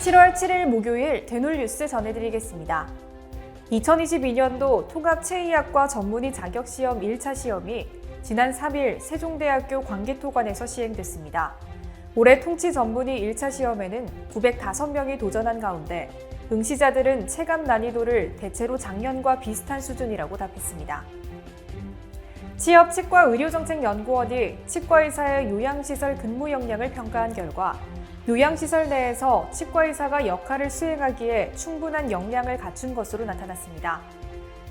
7월 7일 목요일 대놀 뉴스 전해드리겠습니다. 2022년도 통합체의학과 전문의 자격시험 1차 시험이 지난 3일 세종대학교 광기토관에서 시행됐습니다. 올해 통치 전문의 1차 시험에는 905명이 도전한 가운데 응시자들은 체감 난이도를 대체로 작년과 비슷한 수준이라고 답했습니다. 취업치과의료정책연구원이 치과의사의 요양시설 근무 역량을 평가한 결과 요양시설 내에서 치과의사가 역할을 수행하기에 충분한 역량을 갖춘 것으로 나타났습니다.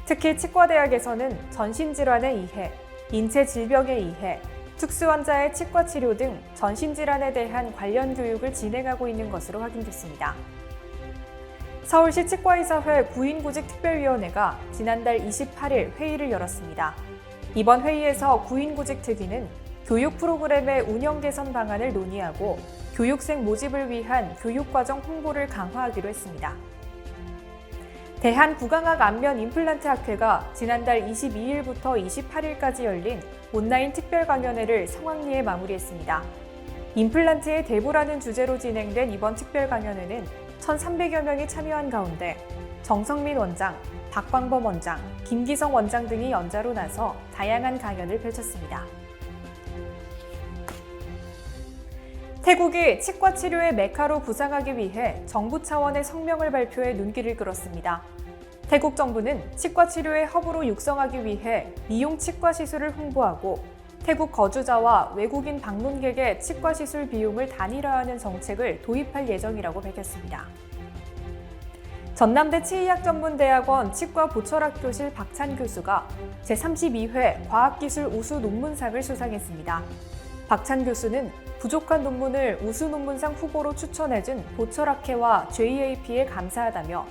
특히 치과대학에서는 전신질환의 이해, 인체질병의 이해, 특수환자의 치과치료 등 전신질환에 대한 관련 교육을 진행하고 있는 것으로 확인됐습니다. 서울시 치과의사회 구인구직특별위원회가 지난달 28일 회의를 열었습니다. 이번 회의에서 구인구직특위는 교육 프로그램의 운영 개선 방안을 논의하고 교육생 모집을 위한 교육과정 홍보를 강화하기로 했습니다. 대한구강학 안면 임플란트 학회가 지난달 22일부터 28일까지 열린 온라인 특별 강연회를 성황리에 마무리했습니다. 임플란트의 대부라는 주제로 진행된 이번 특별 강연회는 1,300여 명이 참여한 가운데 정성민 원장, 박광범 원장, 김기성 원장 등이 연자로 나서 다양한 강연을 펼쳤습니다. 태국이 치과 치료의 메카로 부상하기 위해 정부 차원의 성명을 발표해 눈길을 끌었습니다. 태국 정부는 치과 치료의 허브로 육성하기 위해 미용 치과 시술을 홍보하고 태국 거주자와 외국인 방문객의 치과 시술 비용을 단일화하는 정책을 도입할 예정이라고 밝혔습니다. 전남대 치의학전문대학원 치과보철학교실 박찬 교수가 제32회 과학기술 우수 논문상을 수상했습니다. 박찬 교수는 부족한 논문을 우수 논문상 후보로 추천해준 보철학회와 JAP에 감사하다며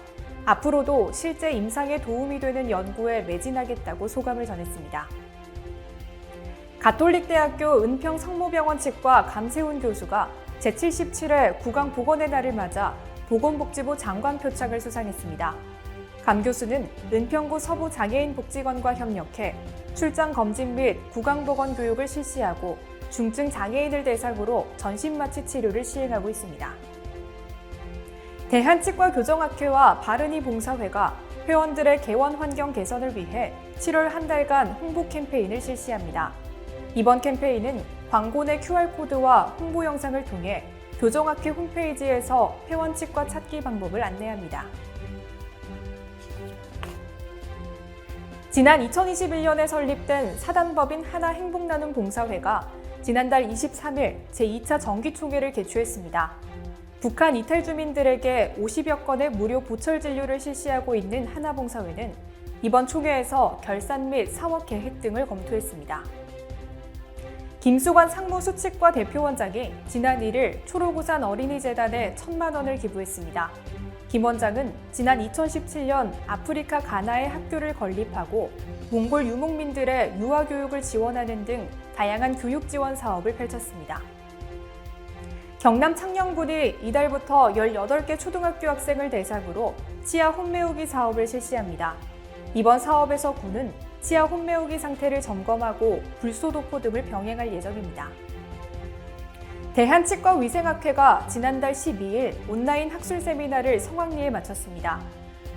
앞으로도 실제 임상에 도움이 되는 연구에 매진하겠다고 소감을 전했습니다. 가톨릭대학교 은평성모병원 치과 감세훈 교수가 제77회 구강보건의 날을 맞아 보건복지부 장관 표창을 수상했습니다. 감 교수는 은평구 서부장애인복지관과 협력해 출장 검진 및 구강보건 교육을 실시하고 중증 장애인을 대상으로 전신마취 치료를 시행하고 있습니다. 대한치과교정학회와 바르니 봉사회가 회원들의 개원 환경 개선을 위해 7월 한 달간 홍보 캠페인을 실시합니다. 이번 캠페인은 광고 내 QR코드와 홍보 영상을 통해 교정학회 홈페이지에서 회원치과 찾기 방법을 안내합니다. 지난 2021년에 설립된 사단법인 하나행복나눔봉사회가 지난달 23일 제2차 정기총회를 개최했습니다. 북한 이탈 주민들에게 50여 건의 무료 보철 진료를 실시하고 있는 하나봉사회는 이번 총회에서 결산 및 사업 계획 등을 검토했습니다. 김수관 상무수칙과 대표원장이 지난 1일 초록우산 어린이재단에 1,000만 원을 기부했습니다. 김 원장은 지난 2017년 아프리카 가나에 학교를 건립하고 몽골 유목민들의 유아교육을 지원하는 등 다양한 교육 지원 사업을 펼쳤습니다. 경남 창녕군이 이달부터 18개 초등학교 학생을 대상으로 치아 홈메우기 사업을 실시합니다. 이번 사업에서 군은 치아 홈메우기 상태를 점검하고 불소도포 등을 병행할 예정입니다. 대한치과위생학회가 지난달 12일 온라인 학술 세미나를 성황리에 마쳤습니다.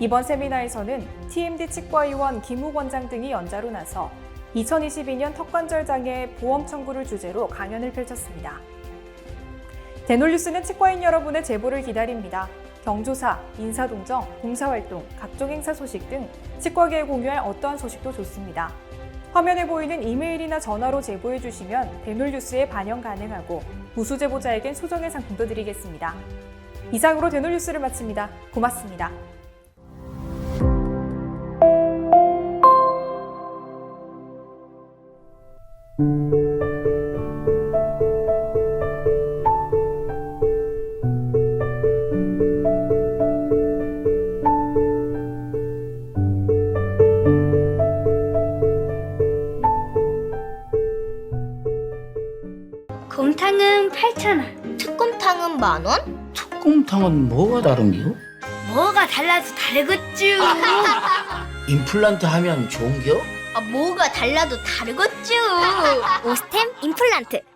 이번 세미나에서는 TMD 치과의원 김욱 원장 등이 연자로 나서 2022년 턱관절 장애 보험 청구를 주제로 강연을 펼쳤습니다. 대놀뉴스는 치과인 여러분의 제보를 기다립니다. 경조사, 인사동정, 봉사활동, 각종 행사 소식 등 치과계에 공유할 어떠한 소식도 좋습니다. 화면에 보이는 이메일이나 전화로 제보해 주시면 대놀뉴스에 반영 가능하고 우수 제보자에겐 소정의 상품도 드리겠습니다. 이상으로 대놀뉴스를 마칩니다. 고맙습니다. 곰탕은 8,000원. 특곰탕은 10,000원? 특곰탕은 뭐가 다른겨? 뭐가 달라도 다르겠쥬. 임플란트 하면 좋은겨? 뭐가 달라도 다르겠죠. 오스템 임플란트.